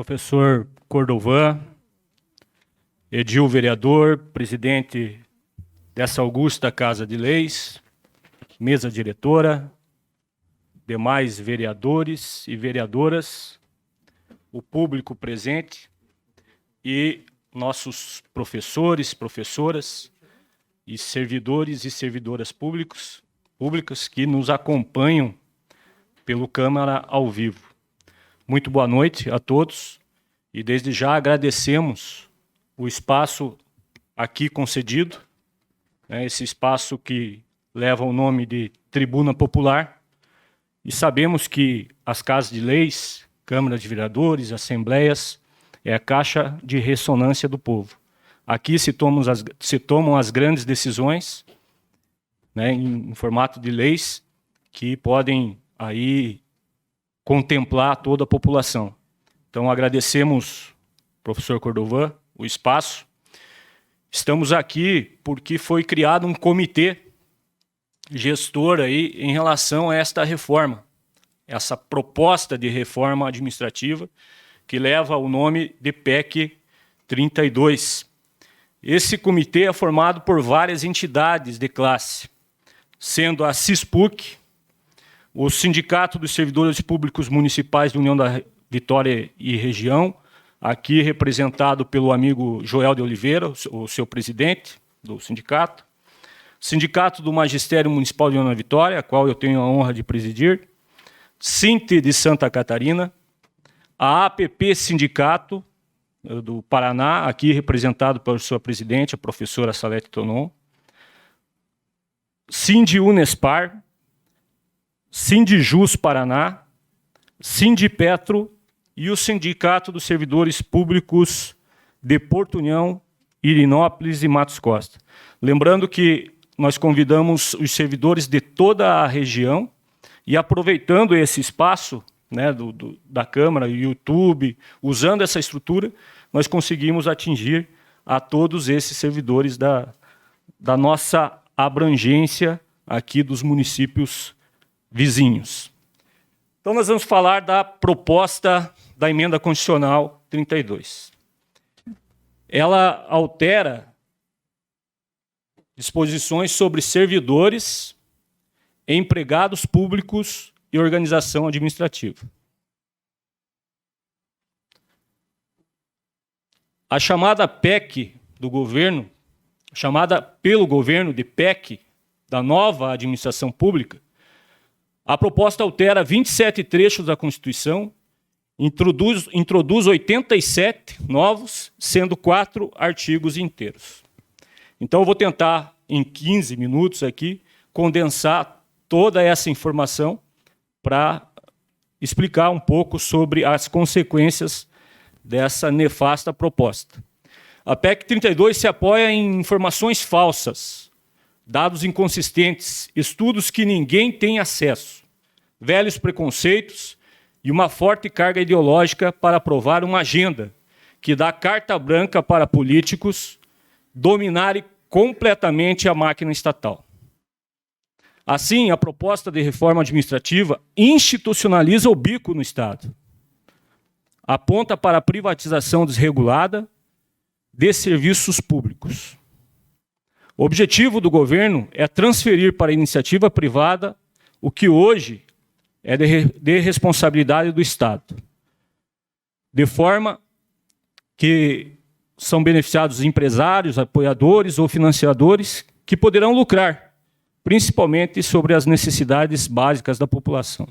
Professor Cordovan, Edil vereador, presidente dessa augusta Casa de Leis, mesa diretora, demais vereadores e vereadoras, o público presente e nossos professores, professoras e servidores e servidoras públicas que nos acompanham pelo Câmara ao vivo. Muito boa noite a todos e desde já agradecemos o espaço aqui concedido, esse espaço que leva o nome de Tribuna Popular, e sabemos que as casas de leis, Câmara de Vereadores, assembleias, é a caixa de ressonância do povo. Aqui se tomam as grandes decisões, em formato de leis, que podem aí contemplar toda a população. Então, agradecemos, professor Cordovan, o espaço. Estamos aqui porque foi criado um comitê gestor aí em relação a esta reforma, essa proposta de reforma administrativa que leva o nome de PEC 32. Esse comitê é formado por várias entidades de classe, sendo a CISPUC, o Sindicato dos Servidores Públicos Municipais da União da Vitória e Região, aqui representado pelo amigo Joel de Oliveira, o seu presidente do sindicato, Sindicato do Magistério Municipal de União da Vitória, a qual eu tenho a honra de presidir, Sinte de Santa Catarina, a APP Sindicato do Paraná, aqui representado pela sua presidente, a professora Salete Tonon, Sindi Unespar, Sindijus Paraná, Sindipetro e o Sindicato dos Servidores Públicos de Porto União, Irinópolis e Matos Costa. Lembrando que nós convidamos os servidores de toda a região e aproveitando esse espaço da Câmara, YouTube, usando essa estrutura, nós conseguimos atingir a todos esses servidores da nossa abrangência aqui dos municípios vizinhos. Então, nós vamos falar da proposta da Emenda Constitucional 32. Ela altera disposições sobre servidores, empregados públicos e organização administrativa. A chamada PEC do governo, chamada pelo governo de PEC da nova administração pública, a proposta altera 27 trechos da Constituição, introduz 87 novos, sendo 4 artigos inteiros. Então, eu vou tentar, em 15 minutos aqui, condensar toda essa informação para explicar um pouco sobre as consequências dessa nefasta proposta. A PEC 32 se apoia em informações falsas, dados inconsistentes, estudos que ninguém tem acesso, velhos preconceitos e uma forte carga ideológica para aprovar uma agenda que dá carta branca para políticos dominarem completamente a máquina estatal. Assim, a proposta de reforma administrativa institucionaliza o bico no Estado, aponta para a privatização desregulada de serviços públicos. O objetivo do governo é transferir para a iniciativa privada o que hoje é de responsabilidade do Estado, de forma que são beneficiados empresários, apoiadores ou financiadores que poderão lucrar, principalmente sobre as necessidades básicas da população.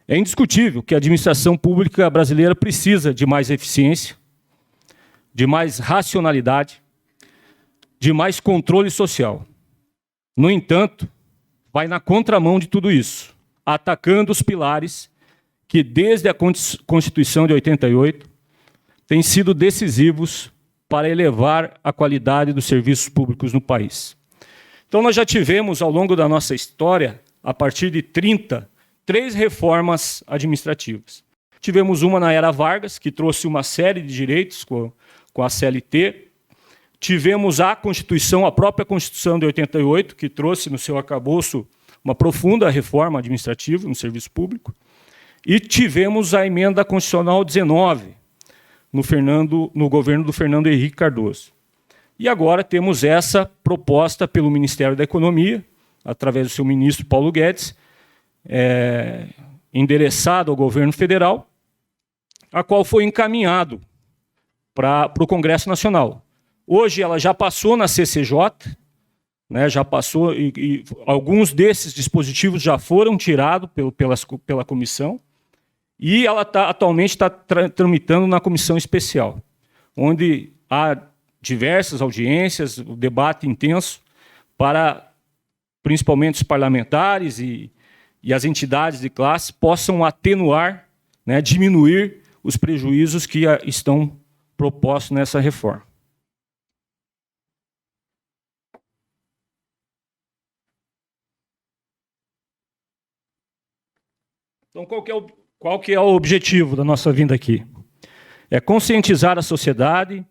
É indiscutível que a administração pública brasileira precisa de mais eficiência, de mais racionalidade, de mais controle social. No entanto, vai na contramão de tudo isso, atacando os pilares que, desde a Constituição de 88, têm sido decisivos para elevar a qualidade dos serviços públicos no país. Então, nós já tivemos, ao longo da nossa história, a partir de 3 reformas administrativas. Tivemos uma na era Vargas, que trouxe uma série de direitos com a CLT. Tivemos a Constituição, a própria Constituição de 88, que trouxe no seu arcabouço uma profunda reforma administrativa no serviço público. E tivemos a emenda constitucional 19, no governo do Fernando Henrique Cardoso. E agora temos essa proposta pelo Ministério da Economia, através do seu ministro Paulo Guedes, endereçado ao governo federal, a qual foi encaminhado para o Congresso Nacional. Hoje ela já passou na CCJ, né, já passou, e alguns desses dispositivos já foram tirados pela comissão, e ela atualmente está tramitando na comissão especial, onde há diversas audiências, o debate intenso, para principalmente os parlamentares e as entidades de classe possam atenuar, né, diminuir os prejuízos que estão propostos nessa reforma. Então, qual que é o objetivo da nossa vinda aqui? É conscientizar a sociedade,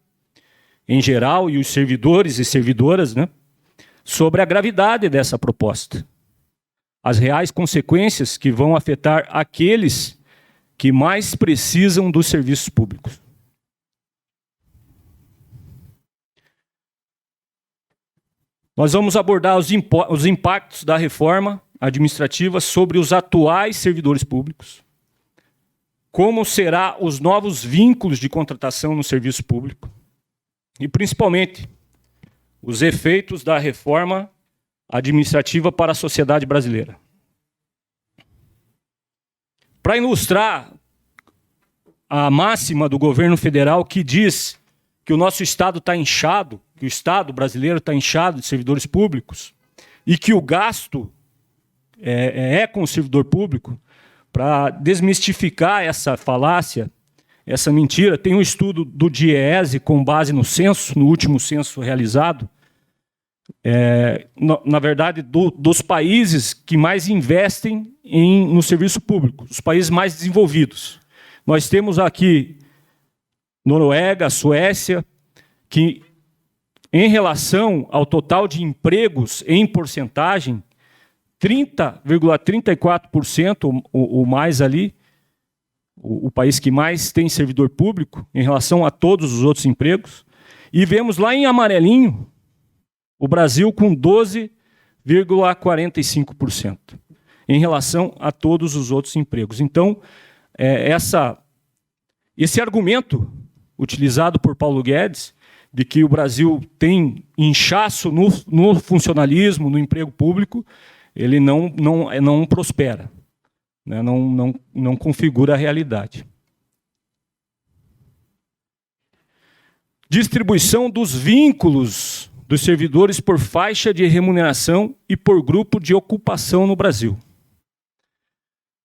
em geral, e os servidores e servidoras, né, sobre a gravidade dessa proposta. As reais consequências que vão afetar aqueles que mais precisam dos serviços públicos. Nós vamos abordar os impactos da reforma administrativa sobre os atuais servidores públicos, como serão os novos vínculos de contratação no serviço público e, principalmente, os efeitos da reforma administrativa para a sociedade brasileira. Para ilustrar a máxima do governo federal que diz que o nosso Estado está inchado, que o Estado brasileiro está inchado de servidores públicos e que o gasto é com o servidor público, para desmistificar essa falácia, essa mentira, tem um estudo do DIEESE com base no censo, no último censo realizado, na verdade, dos países que mais investem no serviço público, os países mais desenvolvidos. Nós temos aqui Noruega, Suécia, que, em relação ao total de empregos em porcentagem, 30,34%, o mais ali, o país que mais tem servidor público em relação a todos os outros empregos. E vemos lá em amarelinho o Brasil com 12,45% em relação a todos os outros empregos. Então, esse argumento utilizado por Paulo Guedes de que o Brasil tem inchaço no funcionalismo, no emprego público, ele não prospera, né? Não configura a realidade. Distribuição dos vínculos dos servidores por faixa de remuneração e por grupo de ocupação no Brasil.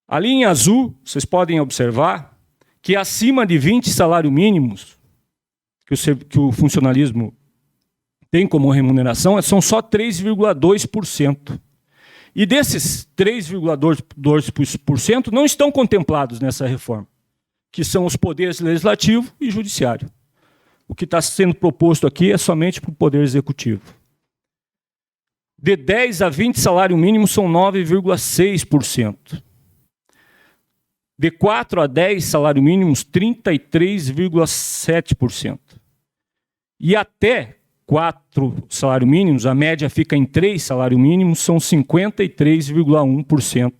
Ali em azul, vocês podem observar que acima de 20 salários mínimos que o funcionalismo tem como remuneração são só 3,2%. E desses 3,2% não estão contemplados nessa reforma, que são os poderes legislativo e judiciário. O que está sendo proposto aqui é somente para o poder executivo. De 10 a 20 salário mínimo são 9,6%. De 4 a 10 salário mínimos, 33,7%. E até 4 salários mínimos, a média fica em 3 salários mínimos, são 53,1%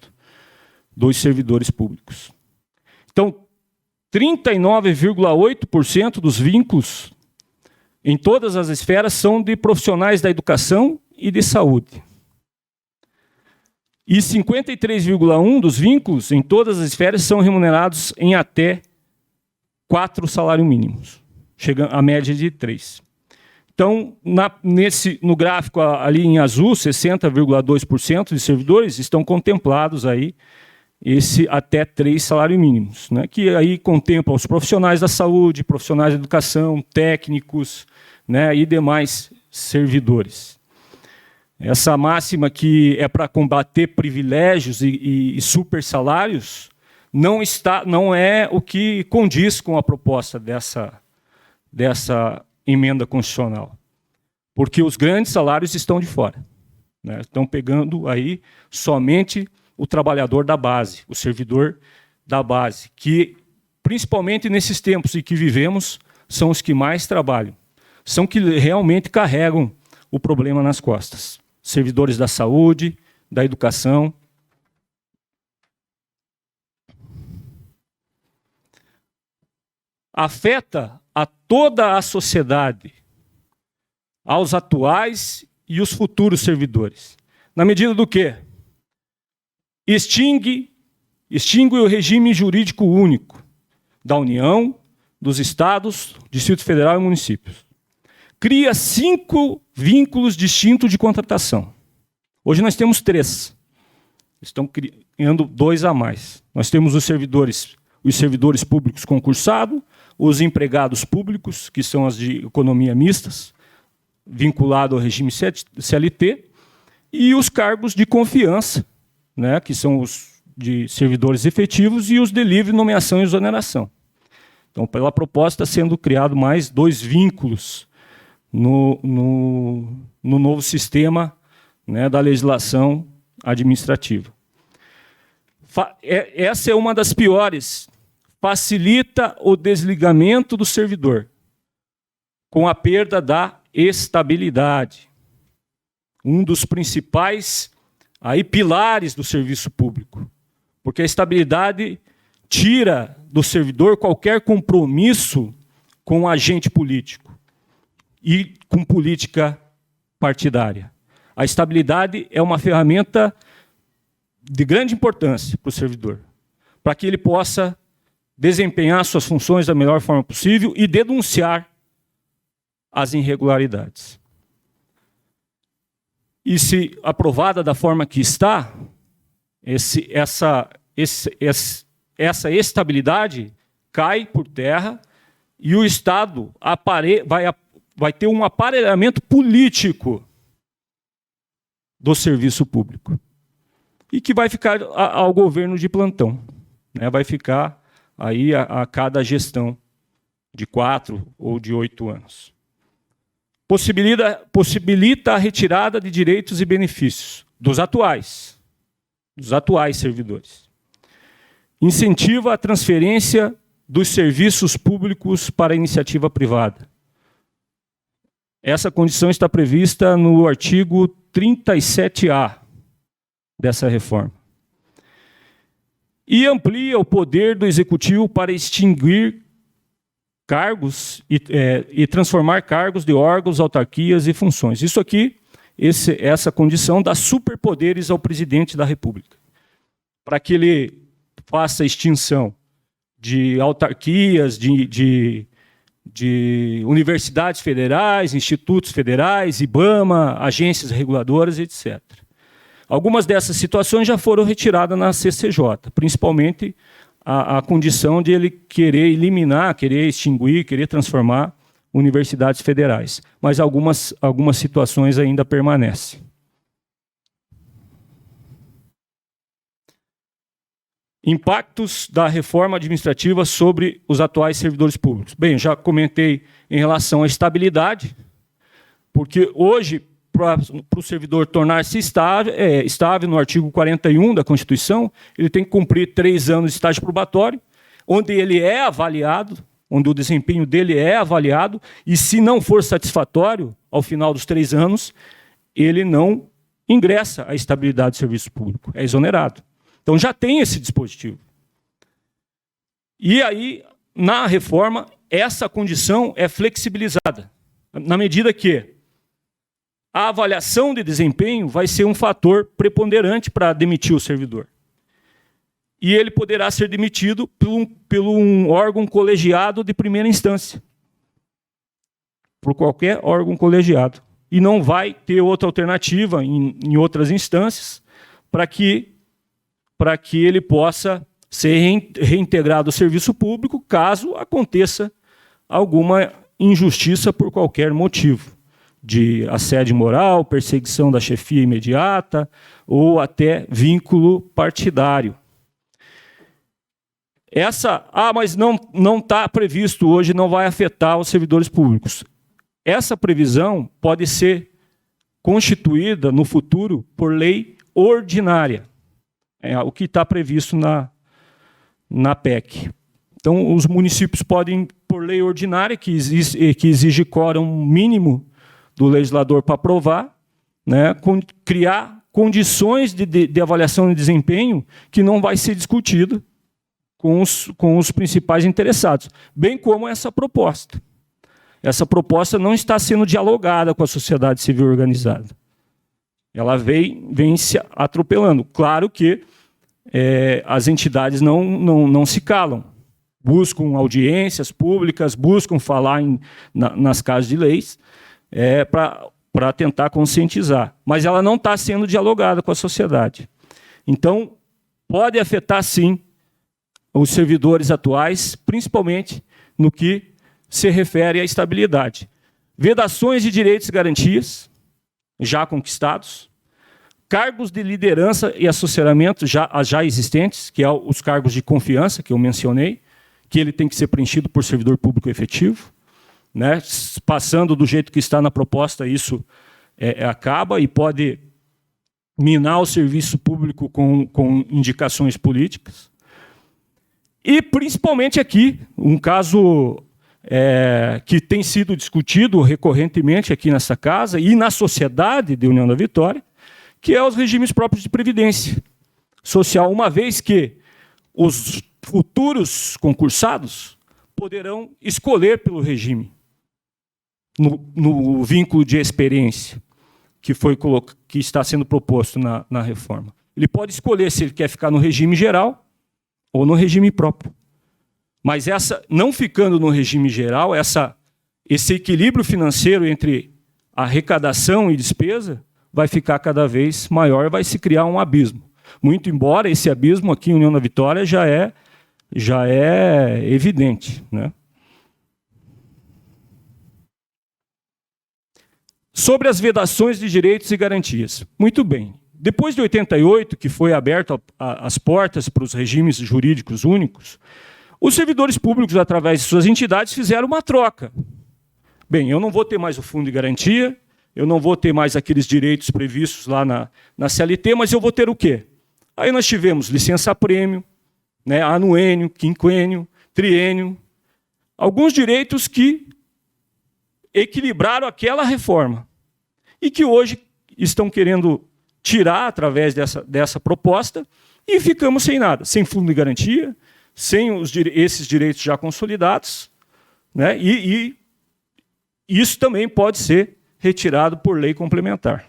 dos servidores públicos. Então, 39,8% dos vínculos em todas as esferas são de profissionais da educação e de saúde. E 53,1% dos vínculos em todas as esferas são remunerados em até 4 salários mínimos, chegando à média de 3. Então, no gráfico ali em azul, 60,2% de servidores estão contemplados aí esse até 3 salários mínimos, né, que aí contemplam os profissionais da saúde, profissionais da educação, técnicos, né, e demais servidores. Essa máxima que é para combater privilégios e super salários não é o que condiz com a proposta dessa emenda constitucional, porque os grandes salários estão de fora, né? Estão pegando aí somente o trabalhador da base, o servidor da base, que, principalmente nesses tempos em que vivemos, são os que mais trabalham, são que realmente carregam o problema nas costas. Servidores da saúde, da educação. Afeta a toda a sociedade, aos atuais e os futuros servidores. Na medida do quê? Extingue o regime jurídico único da União, dos Estados, Distrito Federal e municípios. Cria 5 vínculos distintos de contratação. Hoje nós temos 3. Estão criando 2 a mais. Nós temos os servidores públicos concursados, os empregados públicos, que são as de economia mistas, vinculado ao regime CLT, e os cargos de confiança, né, que são os de servidores efetivos, e os de livre nomeação e exoneração. Então, pela proposta, sendo criado mais 2 vínculos no novo sistema, né, da legislação administrativa. Essa é uma das piores. Facilita o desligamento do servidor, com a perda da estabilidade. Um dos principais pilares do serviço público. Porque a estabilidade tira do servidor qualquer compromisso com o agente político e com política partidária. A estabilidade é uma ferramenta de grande importância para o servidor, para que ele possa desempenhar suas funções da melhor forma possível e denunciar as irregularidades. E se aprovada da forma que está, essa estabilidade cai por terra e o Estado vai ter um aparelhamento político do serviço público e que vai ficar ao governo de plantão, né? Vai ficar aí a cada gestão de 4 ou de 8 anos. Possibilita a retirada de direitos e benefícios dos atuais servidores. Incentiva a transferência dos serviços públicos para a iniciativa privada. Essa condição está prevista no artigo 37A dessa reforma. E amplia o poder do Executivo para extinguir cargos e transformar cargos de órgãos, autarquias e funções. Isso aqui, essa condição dá superpoderes ao presidente da República, para que ele faça extinção de autarquias, de universidades federais, institutos federais, IBAMA, agências reguladoras, etc. Algumas dessas situações já foram retiradas na CCJ, principalmente a condição de ele querer eliminar, querer extinguir, querer transformar universidades federais. Mas algumas situações ainda permanecem. Impactos da reforma administrativa sobre os atuais servidores públicos. Bem, já comentei em relação à estabilidade, porque hoje, para o servidor tornar-se estável, no artigo 41 da Constituição, ele tem que cumprir 3 anos de estágio probatório, onde ele é avaliado, onde o desempenho dele é avaliado, e se não for satisfatório, ao final dos 3 anos, ele não ingressa à estabilidade do serviço público, é exonerado. Então já tem esse dispositivo. E aí, na reforma, essa condição é flexibilizada, na medida que a avaliação de desempenho vai ser um fator preponderante para demitir o servidor. E ele poderá ser demitido por um órgão colegiado de primeira instância. Por qualquer órgão colegiado. E não vai ter outra alternativa em outras instâncias para que ele possa ser reintegrado ao serviço público caso aconteça alguma injustiça por qualquer motivo, de assédio moral, perseguição da chefia imediata ou até vínculo partidário. Mas não está previsto hoje, não vai afetar os servidores públicos. Essa previsão pode ser constituída no futuro por lei ordinária. É o que está previsto na PEC. Então, os municípios podem, por lei ordinária, que exige quórum mínimo do legislador para aprovar, né, criar condições de avaliação de desempenho que não vai ser discutido com os principais interessados, bem como essa proposta. Essa proposta não está sendo dialogada com a sociedade civil organizada. Ela vem se atropelando. Claro que as entidades não se calam. Buscam audiências públicas, buscam falar nas casas de leis para tentar conscientizar. Mas ela não está sendo dialogada com a sociedade. Então, pode afetar, sim, os servidores atuais, principalmente no que se refere à estabilidade. Vedações de direitos e garantias, já conquistados, cargos de liderança e assessoramento já existentes, que são os cargos de confiança, que eu mencionei, que ele tem que ser preenchido por servidor público efetivo, né? Passando do jeito que está na proposta, isso acaba e pode minar o serviço público com indicações políticas. E, principalmente aqui, um caso que tem sido discutido recorrentemente aqui nessa casa e na sociedade de União da Vitória, que é os regimes próprios de previdência social, uma vez que os futuros concursados poderão escolher pelo regime, no vínculo de experiência que está sendo proposto na reforma. Ele pode escolher se ele quer ficar no regime geral ou no regime próprio. Mas não ficando no regime geral, esse equilíbrio financeiro entre arrecadação e despesa vai ficar cada vez maior, vai se criar um abismo. Muito embora esse abismo aqui em União da Vitória já é evidente, né? Sobre as vedações de direitos e garantias. Muito bem. Depois de 88, que foi aberto as portas para os regimes jurídicos únicos, os servidores públicos, através de suas entidades, fizeram uma troca. Bem, eu não vou ter mais o fundo de garantia, eu não vou ter mais aqueles direitos previstos lá na CLT, mas eu vou ter o quê? Aí nós tivemos licença-prêmio, né, anuênio, quinquênio, triênio, alguns direitos que equilibraram aquela reforma e que hoje estão querendo tirar através dessa proposta e ficamos sem nada, sem fundo de garantia, sem esses direitos já consolidados, né, e isso também pode ser retirado por lei complementar.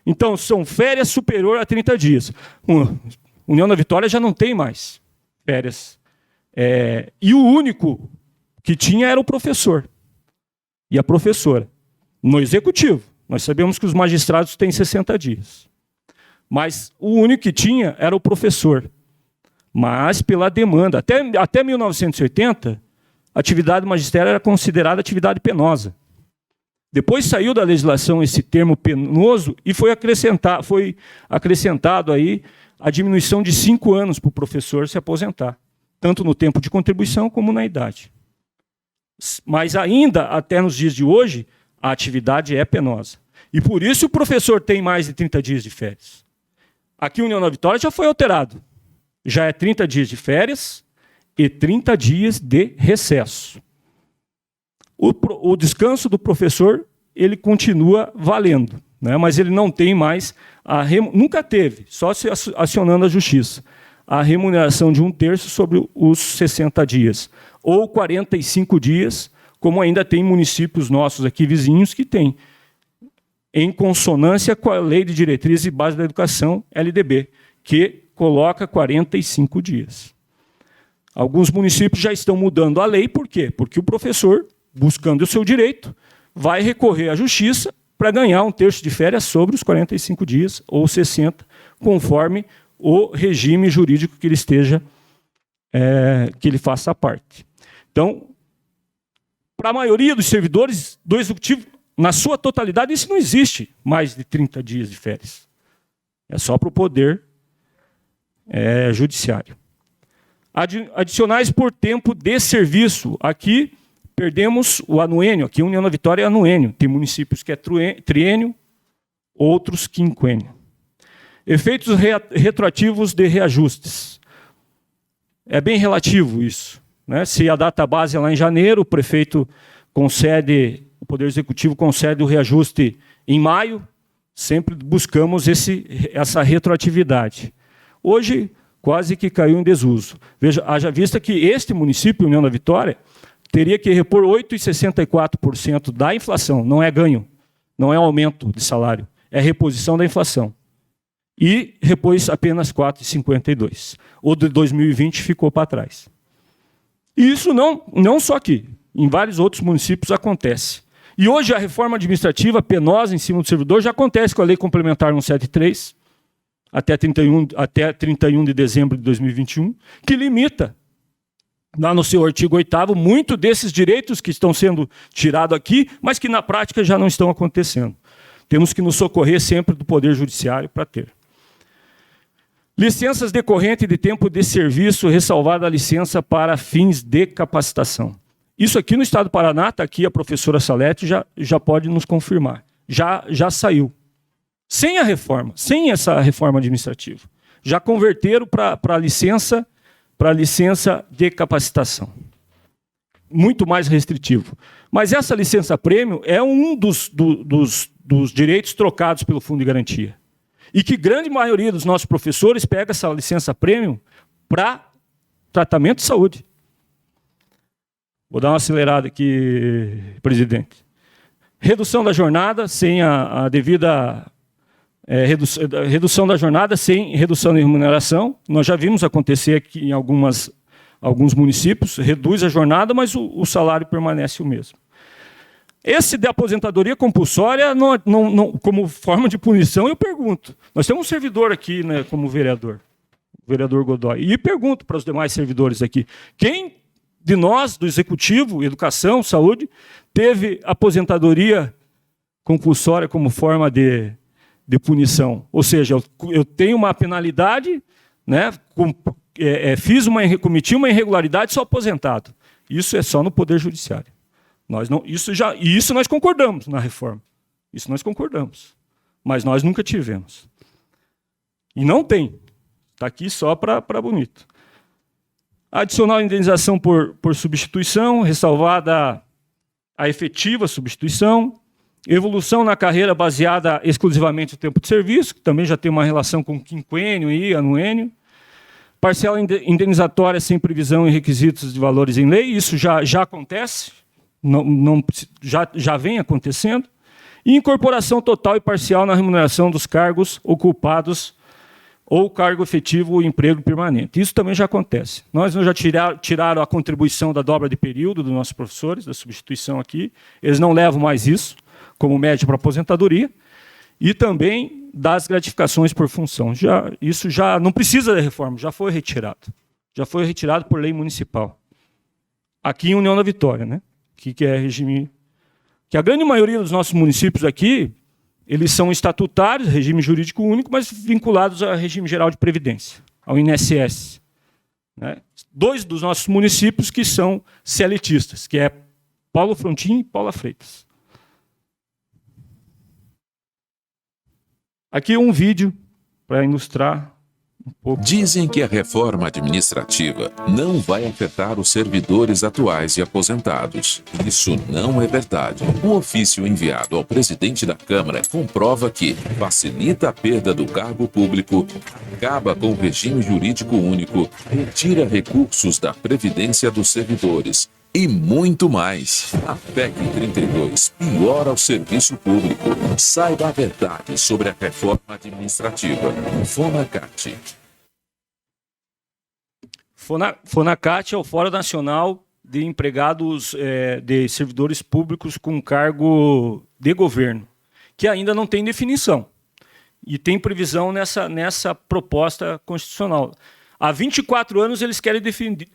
Então, são férias superior a 30 dias. União da Vitória já não tem mais férias. E o único que tinha era o professor e a professora. No executivo, nós sabemos que os magistrados têm 60 dias. Mas o único que tinha era o professor. Mas pela demanda. Até 1980, a atividade magistério era considerada atividade penosa. Depois saiu da legislação esse termo penoso e foi acrescentado aí a diminuição de 5 anos para o professor se aposentar, tanto no tempo de contribuição como na idade. Mas ainda, até nos dias de hoje, a atividade é penosa. E por isso o professor tem mais de 30 dias de férias. Aqui em União da Vitória já foi alterado. Já é 30 dias de férias e 30 dias de recesso. O descanso do professor, ele continua valendo, né? Mas ele não tem mais, nunca teve, só se acionando a justiça, a remuneração de 1/3 sobre os 60 dias, ou 45 dias, como ainda tem municípios nossos aqui vizinhos que têm, em consonância com a Lei de Diretrizes e Bases da Educação, LDB, que coloca 45 dias. Alguns municípios já estão mudando a lei, por quê? Porque o professor, buscando o seu direito, vai recorrer à justiça para ganhar 1/3 de férias sobre os 45 dias, ou 60, conforme o regime jurídico que ele esteja, que ele faça parte. Então, para a maioria dos servidores do Executivo, na sua totalidade, isso não existe mais de 30 dias de férias. É só para o poder judiciário. Adicionais por tempo de serviço. Aqui perdemos o anuênio. Aqui, União da Vitória é anuênio. Tem municípios que é triênio, outros quinquênio. Efeitos retroativos de reajustes. é bem relativo isso, né? Se a data base é lá em janeiro, o prefeito concede, o Poder Executivo concede o reajuste em maio, sempre buscamos essa retroatividade. Hoje, quase que caiu em desuso. Veja, haja vista que este município, União da Vitória, teria que repor 8,64% da inflação, não é ganho, não é aumento de salário, é reposição da inflação. E repôs apenas 4,52%. O de 2020 ficou para trás. E isso não só aqui, em vários outros municípios acontece. E hoje a reforma administrativa penosa em cima do servidor já acontece com a Lei Complementar 173, até 31 de dezembro de 2021, que limita, lá no seu artigo 8º, muito desses direitos que estão sendo tirados aqui, mas que na prática já não estão acontecendo. Temos que nos socorrer sempre do Poder Judiciário para ter. Licenças decorrentes de tempo de serviço, ressalvada a licença para fins de capacitação. Isso aqui no Estado do Paraná, está aqui a professora Salete, já pode nos confirmar. Já saiu. Sem a reforma, sem essa reforma administrativa. Já converteram para licença de capacitação. Muito mais restritivo. Mas essa licença prêmio é um dos direitos trocados pelo Fundo de Garantia. E que grande maioria dos nossos professores pega essa licença premium para tratamento de saúde. Vou dar uma acelerada aqui, presidente. Redução da jornada sem a devida... redução da jornada sem redução de remuneração. Nós já vimos acontecer aqui em alguns municípios. Reduz a jornada, mas o salário permanece o mesmo. Esse de aposentadoria compulsória, como forma de punição, eu pergunto. Nós temos um servidor aqui, né, como vereador, o vereador Godoy, e pergunto para os demais servidores aqui, quem de nós, do Executivo, Educação, Saúde, teve aposentadoria compulsória como forma de punição? Ou seja, eu tenho uma penalidade, né, cometi uma irregularidade, sou aposentado. Isso é só no Poder Judiciário. Isso nós concordamos na reforma. Isso nós concordamos. Mas nós nunca tivemos. E não tem. Está aqui só para bonito. Adicional indenização por substituição, ressalvada a efetiva substituição. Evolução na carreira baseada exclusivamente no tempo de serviço, que também já tem uma relação com quinquênio e anuênio. Parcela indenizatória sem previsão e requisitos de valores em lei. Isso já acontece. Já vem acontecendo, e incorporação total e parcial na remuneração dos cargos ocupados ou cargo efetivo ou emprego permanente. Isso também já acontece. Nós já tiraram a contribuição da dobra de período dos nossos professores, da substituição aqui, eles não levam mais isso como média para aposentadoria, e também das gratificações por função. Isso já não precisa de reforma, já foi retirado por lei municipal. Aqui em União da Vitória, né? Que é regime... Que a grande maioria dos nossos municípios aqui, eles são estatutários, regime jurídico único, mas vinculados ao regime geral de previdência, ao INSS. Né? 2 dos nossos municípios que são CLTistas, que é Paulo Frontin e Paula Freitas. Aqui um vídeo para ilustrar um pouco. Dizem que a reforma administrativa não vai afetar os servidores atuais e aposentados. Isso não é verdade. Um ofício enviado ao presidente da Câmara comprova que facilita a perda do cargo público, acaba com o regime jurídico único, retira recursos da previdência dos servidores e muito mais. A PEC 32 piora o serviço público. Saiba a verdade sobre a reforma administrativa. FONACAT. FONACAT é o Fórum Nacional de Empregados de Servidores Públicos com cargo de governo, que ainda não tem definição. E tem previsão nessa proposta constitucional. Há 24 anos eles querem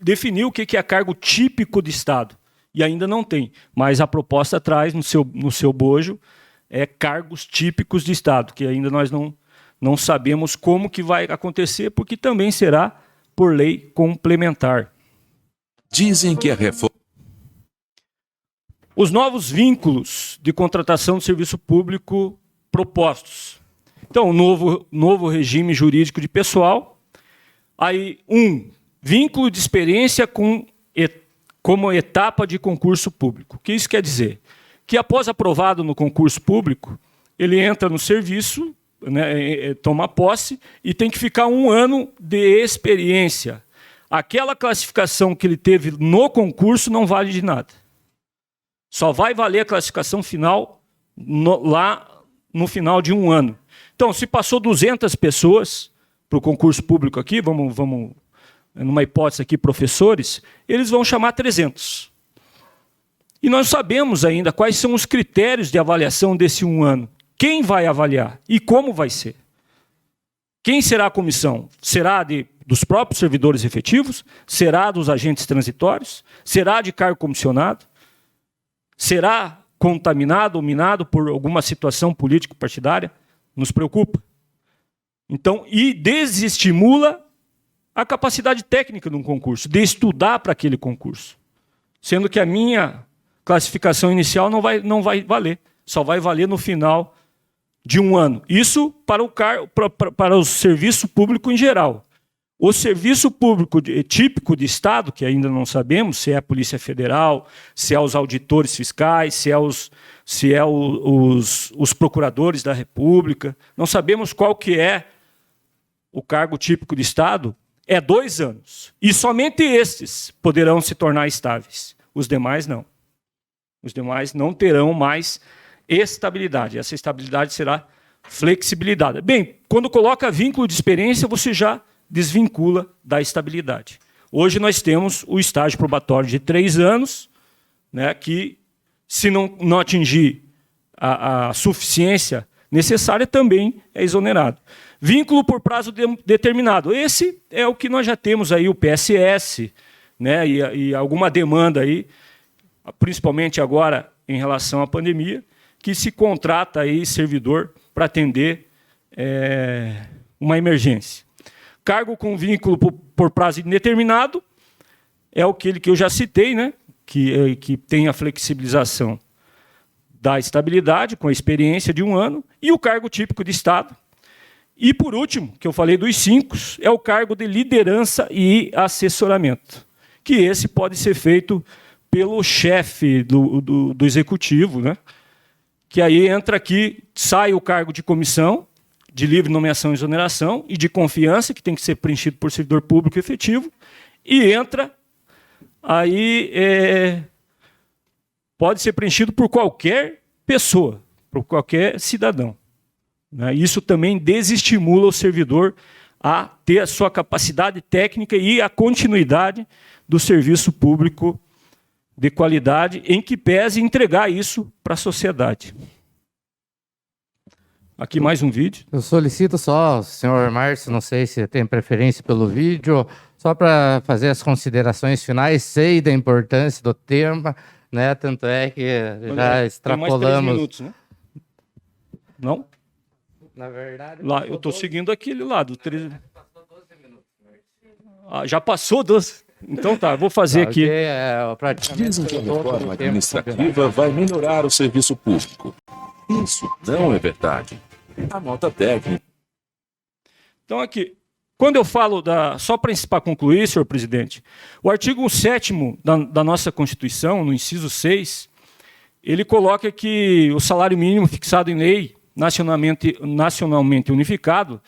definir o que é cargo típico de Estado. E ainda não tem. Mas a proposta traz no seu bojo cargos típicos de Estado, que ainda nós não sabemos como que vai acontecer, porque também será por lei complementar. Dizem que a reforma... Os novos vínculos de contratação de serviço público propostos. Então, novo regime jurídico de pessoal. Aí, Vínculo de experiência como etapa de concurso público. O que isso quer dizer? Que após aprovado no concurso público, ele entra no serviço, né, toma posse e tem que ficar 1 ano de experiência. Aquela classificação que ele teve no concurso não vale de nada. Só vai valer a classificação final lá no final de 1 ano. Então, se passou 200 pessoas para o concurso público aqui, vamos, numa hipótese aqui, professores, eles vão chamar 300. E nós sabemos ainda quais são os critérios de avaliação desse 1 ano. Quem vai avaliar e como vai ser? Quem será a comissão? Será dos próprios servidores efetivos? Será dos agentes transitórios? Será de cargo comissionado? Será contaminado ou minado por alguma situação político-partidária? Nos preocupa. Então, e desestimula a capacidade técnica de um concurso, de estudar para aquele concurso. Sendo que a minha classificação inicial não vai valer. Só vai valer no final de 1 ano. Isso para o serviço público em geral. O serviço público típico de Estado, que ainda não sabemos se é a Polícia Federal, se é os auditores fiscais, se é os procuradores da República, não sabemos qual que é o cargo típico de Estado, é 2 anos. E somente estes poderão se tornar estáveis. Os demais não. Os demais não terão mais estabilidade. Essa estabilidade será flexibilidade. Bem, quando coloca vínculo de experiência, você já desvincula da estabilidade. Hoje nós temos o estágio probatório de 3 anos, né, que, se não atingir a suficiência necessária, também é exonerado. Vínculo por prazo determinado. Esse é o que nós já temos aí, o PSS, né, e alguma demanda aí, principalmente agora em relação à pandemia, que se contrata aí servidor para atender uma emergência. Cargo com vínculo por prazo indeterminado é aquele que eu já citei, né, que tem a flexibilização da estabilidade, com a experiência de 1 ano, e o cargo típico de Estado. E, por último, que eu falei dos 5, é o cargo de liderança e assessoramento, que esse pode ser feito pelo chefe do executivo, né? Que aí entra aqui, sai o cargo de comissão, de livre nomeação e exoneração, e de confiança, que tem que ser preenchido por servidor público efetivo, e entra, aí pode ser preenchido por qualquer pessoa, por qualquer cidadão. Né? Isso também desestimula o servidor a ter a sua capacidade técnica e a continuidade do serviço público de qualidade, em que pese entregar isso para a sociedade. Aqui mais um vídeo. Eu solicito só, senhor Márcio, não sei se tem preferência pelo vídeo, só para fazer as considerações finais. Sei da importância do tema, né? Tanto é que já extrapolamos. Tem mais 3 minutos, né? Não? Na verdade, lá, eu estou seguindo aquele lado. Passou 12 minutos. Já passou 12? Então tá, vou fazer aqui. Dizem que a reforma administrativa vai melhorar o serviço público. Isso não é verdade. A nota técnica. Então aqui, quando eu falo só para concluir, senhor presidente, o artigo 7º da nossa Constituição, no inciso 6, ele coloca que o salário mínimo fixado em lei, nacionalmente unificado,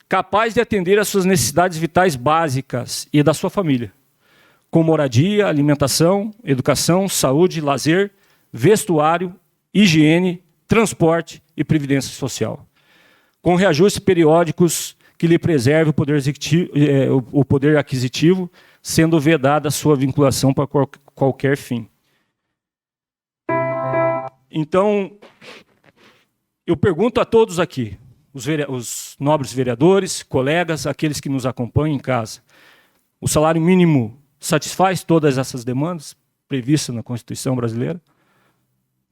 capaz de atender às suas necessidades vitais básicas e da sua família, com moradia, alimentação, educação, saúde, lazer, vestuário, higiene, transporte e previdência social, com reajustes periódicos que lhe preserve o poder aquisitivo, sendo vedada a sua vinculação para qualquer fim. Então, eu pergunto a todos aqui, os nobres vereadores, colegas, aqueles que nos acompanham em casa, o salário mínimo satisfaz todas essas demandas previstas na Constituição brasileira?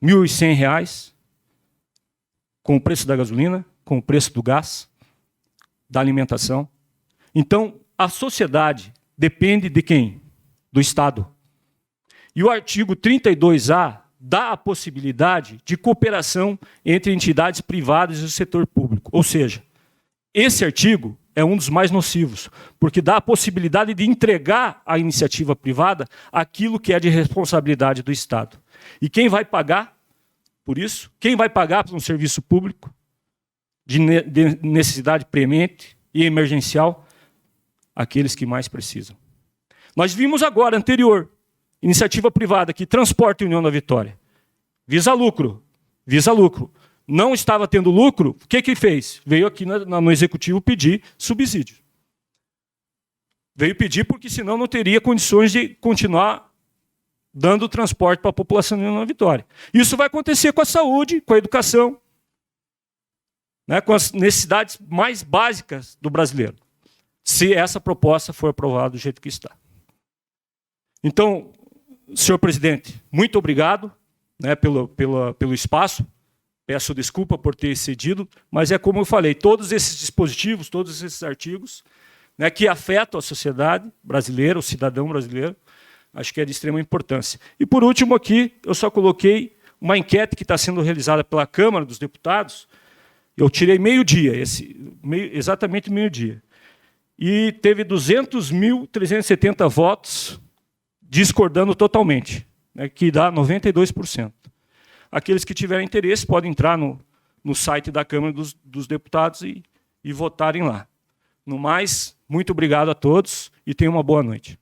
R$ 1.100, com o preço da gasolina, com o preço do gás, da alimentação. Então, a sociedade depende de quem? Do Estado. E o artigo 32A dá a possibilidade de cooperação entre entidades privadas e o setor público. Ou seja, esse artigo é um dos mais nocivos, porque dá a possibilidade de entregar à iniciativa privada aquilo que é de responsabilidade do Estado. E quem vai pagar por isso? Quem vai pagar por um serviço público de necessidade premente e emergencial? Aqueles que mais precisam. Nós vimos agora, anterior, iniciativa privada que Transporte União da Vitória. Visa lucro. Não estava tendo lucro, o que fez? Veio aqui no Executivo pedir subsídio. Veio pedir porque senão não teria condições de continuar dando transporte para a população de União da Vitória. Isso vai acontecer com a saúde, com a educação, né, com as necessidades mais básicas do brasileiro, se essa proposta for aprovada do jeito que está. Então, senhor presidente, muito obrigado, né, pelo espaço. Peço desculpa por ter cedido, mas é como eu falei, todos esses dispositivos, todos esses artigos, né, que afetam a sociedade brasileira, o cidadão brasileiro, acho que é de extrema importância. E, por último, aqui, eu só coloquei uma enquete que está sendo realizada pela Câmara dos Deputados. Eu tirei meio-dia, exatamente meio-dia. E teve 200.370 votos discordando totalmente, né, que dá 92%. Aqueles que tiverem interesse podem entrar no site da Câmara dos Deputados e votarem lá. No mais, muito obrigado a todos e tenham uma boa noite.